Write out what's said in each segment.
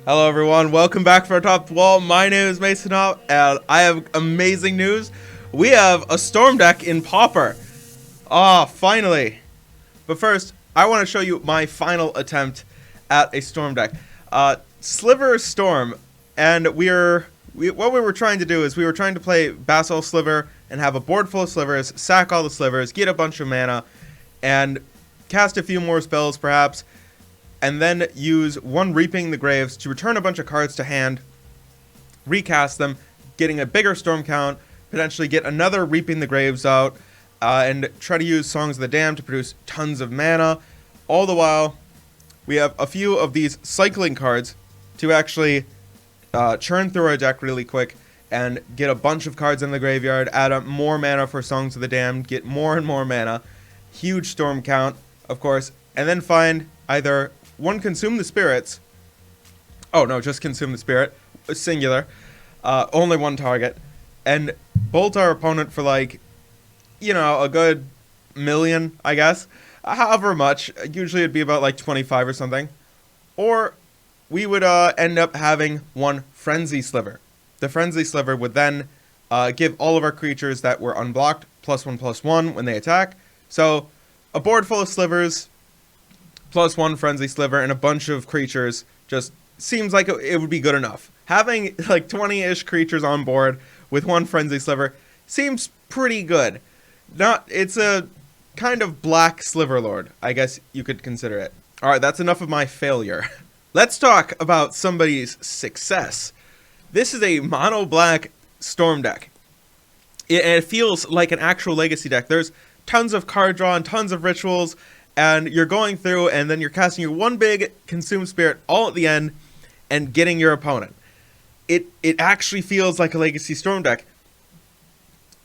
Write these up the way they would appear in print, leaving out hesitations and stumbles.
Hello everyone, welcome back for our top wall. My name is Mason Hop, and I have amazing news. We have a storm deck in Pauper. Finally. But first, I want to show you my final attempt at a storm deck. Sliver Storm, and what we were trying to do is we were trying to play Basalt Sliver and have a board full of slivers, sack all the slivers, get a bunch of mana, and cast a few more spells perhaps, and then use one Reaping the Graves to return a bunch of cards to hand, recast them, getting a bigger storm count, potentially get another Reaping the Graves out, and try to use Songs of the Damned to produce tons of mana. All the while, we have a few of these cycling cards to actually churn through our deck really quick and get a bunch of cards in the graveyard, add up more mana for Songs of the Damned, get more and more mana, huge storm count, of course, and then find either one Consume the Spirits. Oh no, just Consume the Spirit, singular, only one target, and bolt our opponent for like, a good million, I guess. However much, usually it'd be about like 25 or something. Or we would end up having one Frenzy Sliver. The Frenzy Sliver would then give all of our creatures that were unblocked +1/+1 when they attack. So a board full of slivers, +1 Frenzy Sliver, and a bunch of creatures just seems like it would be good enough. Having like 20-ish creatures on board with one Frenzy Sliver seems pretty good. It's a kind of black Sliver Lord, I guess you could consider it. Alright, that's enough of my failure. Let's talk about somebody's success. This is a mono black storm deck. It feels like an actual legacy deck. There's tons of card draw and tons of rituals, and you're going through and then you're casting your one big Consume Spirit all at the end and getting your opponent. It actually feels like a legacy storm deck.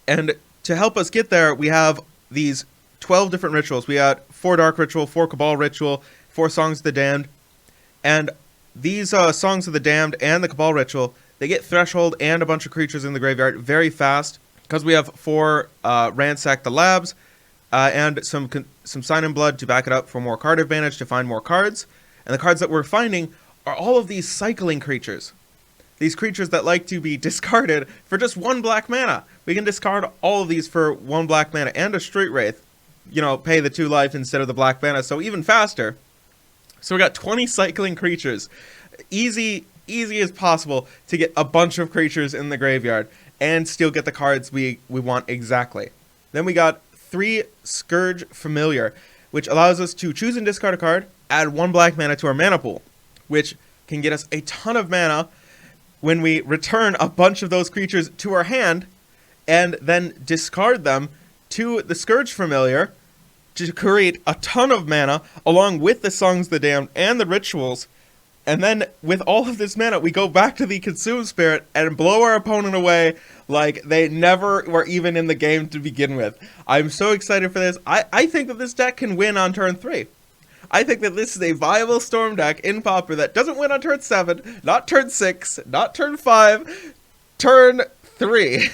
And to help us get there, we have these 12 different rituals. We got 4 Dark Ritual, 4 Cabal Ritual, 4 Songs of the Damned. And these Songs of the Damned and the Cabal Ritual, they get Threshold and a bunch of creatures in the graveyard very fast, because we have 4 Ransack the Labs, and some Sign in Blood to back it up for more card advantage to find more cards. And the cards that we're finding are all of these cycling creatures. These creatures that like to be discarded for just 1 black mana. We can discard all of these for 1 black mana and a Street Wraith. Pay the 2 life instead of the black mana, so even faster. So we got 20 cycling creatures. Easy as possible to get a bunch of creatures in the graveyard and still get the cards we want exactly. Then we got 3 Scourge Familiar, which allows us to choose and discard a card, add 1 black mana to our mana pool, which can get us a ton of mana when we return a bunch of those creatures to our hand, and then discard them to the Scourge Familiar to create a ton of mana, along with the Songs of the Damned and the Rituals. And then, with all of this mana, we go back to the Consume Spirit and blow our opponent away like they never were even in the game to begin with. I'm so excited for this. I think that this deck can win on turn 3. I think that this is a viable storm deck in Pauper that doesn't win on turn 7, not turn 6, not turn 5, turn 3.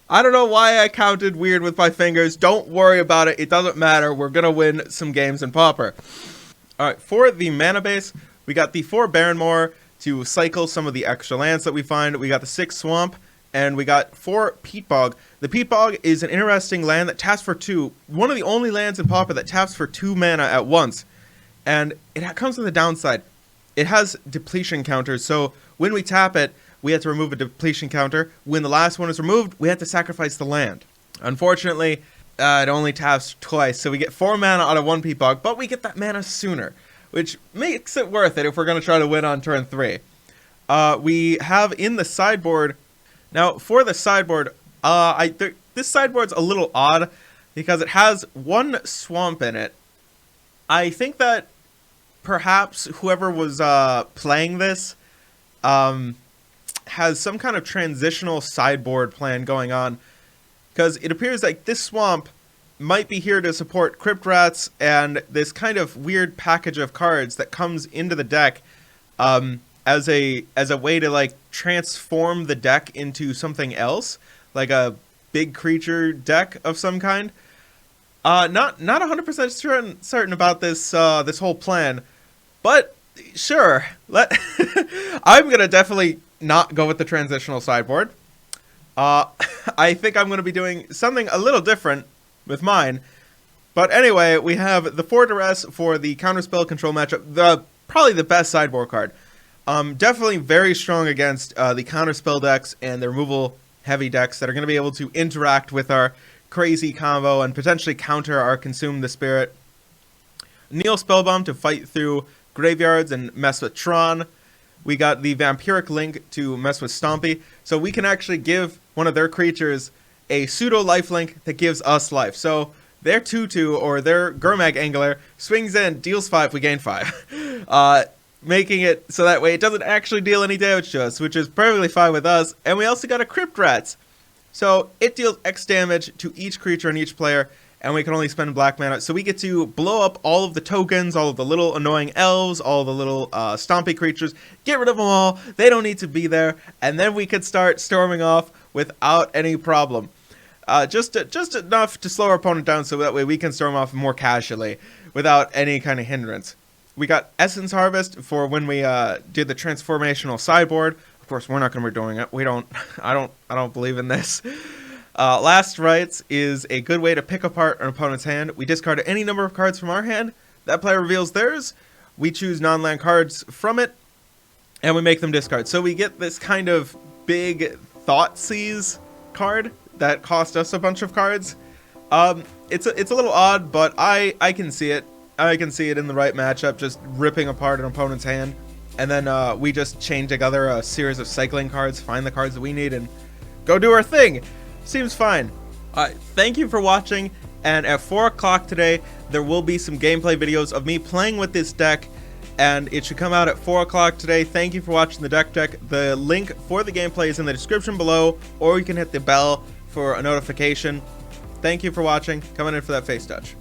I don't know why I counted weird with my fingers. Don't worry about it. It doesn't matter. We're going to win some games in Pauper. Alright, for the mana base, we got the 4 Barrenmoor to cycle some of the extra lands that we find. We got the 6 Swamp, and we got 4 Peat Bog. The Peat Bog is an interesting land that taps for 2. One of the only lands in Pauper that taps for 2 mana at once. And it comes with a downside. It has depletion counters, so when we tap it, we have to remove a depletion counter. When the last one is removed, we have to sacrifice the land. Unfortunately, it only taps twice, so we get 4 mana out of 1 Peat Bog, but we get that mana sooner, which makes it worth it if we're going to try to win on turn 3. We have in the sideboard... Now, for the sideboard, this sideboard's a little odd, because it has 1 Swamp in it. I think that perhaps whoever was playing this has some kind of transitional sideboard plan going on, because it appears like this Swamp might be here to support Crypt Rats and this kind of weird package of cards that comes into the deck as a way to like transform the deck into something else, like a big creature deck of some kind. Not 100% certain about this this whole plan, but Sure. I'm gonna definitely not go with the transitional sideboard. I think I'm gonna be doing something a little different with mine. But anyway, we have the 4 Duress for the counterspell control matchup. Probably the best sideboard card. Definitely very strong against the counterspell decks and the removal heavy decks that are going to be able to interact with our crazy combo and potentially counter our Consume the Spirit. Neil Spellbomb to fight through graveyards and mess with Tron. We got the Vampiric Link to mess with Stompy. So we can actually give one of their creatures a pseudo lifelink that gives us life. So their 2/2 or their Gurmag Angler swings in, deals 5, we gain 5. Making it so that way it doesn't actually deal any damage to us, which is perfectly fine with us. And we also got a Crypt Rats. So it deals X damage to each creature and each player, and we can only spend black mana. So we get to blow up all of the tokens, all of the little annoying elves, all the little stompy creatures, get rid of them all. They don't need to be there, and then we could start storming off without any problem. Just enough to slow our opponent down so that way we can storm off more casually without any kind of hindrance. We got Essence Harvest for when we did the transformational sideboard. Of course, we're not going to be doing it. I don't believe in this. Last Rites is a good way to pick apart an opponent's hand. We discard any number of cards from our hand. That player reveals theirs. We choose non-land cards from it, and we make them discard. So we get this kind of big Thoughtseize card that cost us a bunch of cards. It's a little odd, but I can see it. I can see it in the right matchup, just ripping apart an opponent's hand. And then we just chain together a series of cycling cards, find the cards that we need, and go do our thing. Seems fine. Thank you for watching, and at 4 o'clock today, there will be some gameplay videos of me playing with this deck, and it should come out at 4 o'clock today. Thank you for watching the deck check. The link for the gameplay is in the description below, or you can hit the bell for a notification. Thank you for watching. Coming in for that face touch.